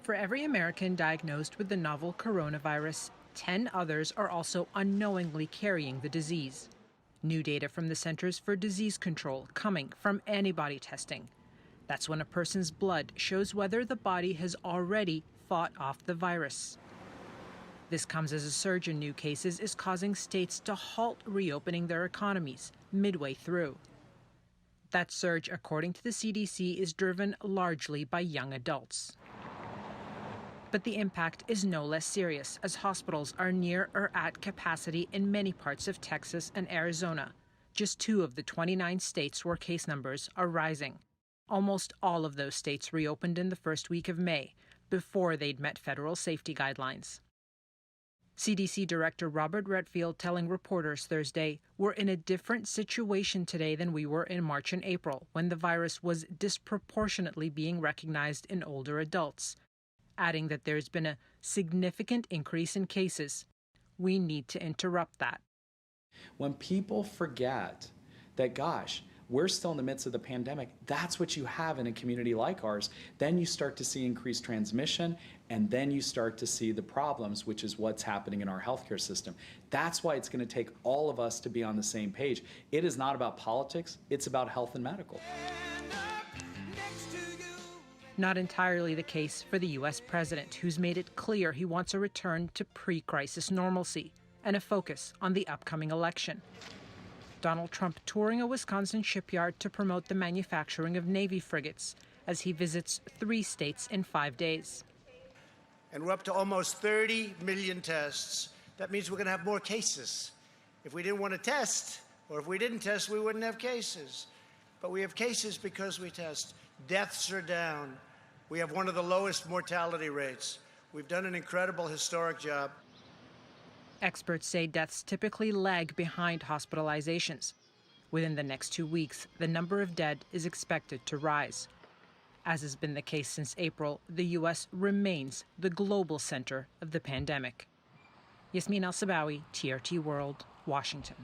For every American diagnosed with the novel coronavirus, 10 others are also unknowingly carrying the disease. New data from the Centers for Disease Control coming from antibody testing. That's when a person's blood shows whether the body has already fought off the virus. This comes as a surge in new cases is causing states to halt reopening their economies midway through. That surge, according to the CDC, is driven largely by young adults. But the impact is no less serious as hospitals are near or at capacity in many parts of Texas and Arizona, just 2 of the 29 states where case numbers are rising. Almost all of those states reopened in the first week of May, before they'd met federal safety guidelines. CDC Director Robert Redfield telling reporters Thursday, "We're in a different situation today than we were in March and April, when the virus was disproportionately being recognized in older adults," adding that there's been a significant increase in cases. We need to interrupt that. When people forget that, gosh, we're still in the midst of the pandemic, that's what you have in a community like ours, then you start to see increased transmission, and then you start to see the problems, which is what's happening in our healthcare system. That's why it's going to take all of us to be on the same page. It is not about politics, it's about health and medical. Not entirely the case for the U.S. president, who's made it clear he wants a return to pre-crisis normalcy and a focus on the upcoming election. Donald Trump touring a Wisconsin shipyard to promote the manufacturing of Navy frigates as he visits 3 states in 5 days. And we're up to almost 30 million tests. That means we're going to have more cases. If we didn't want to test, or if we didn't test, we wouldn't have cases. But we have cases because we test. Deaths are down. We have one of the lowest mortality rates. We've done an incredible, historic job. Experts say deaths typically lag behind hospitalizations. Within the next 2 weeks, the number of dead is expected to rise. As has been the case since April, the U.S. remains the global center of the pandemic. Yasmin Al-Sabawi, TRT World, Washington.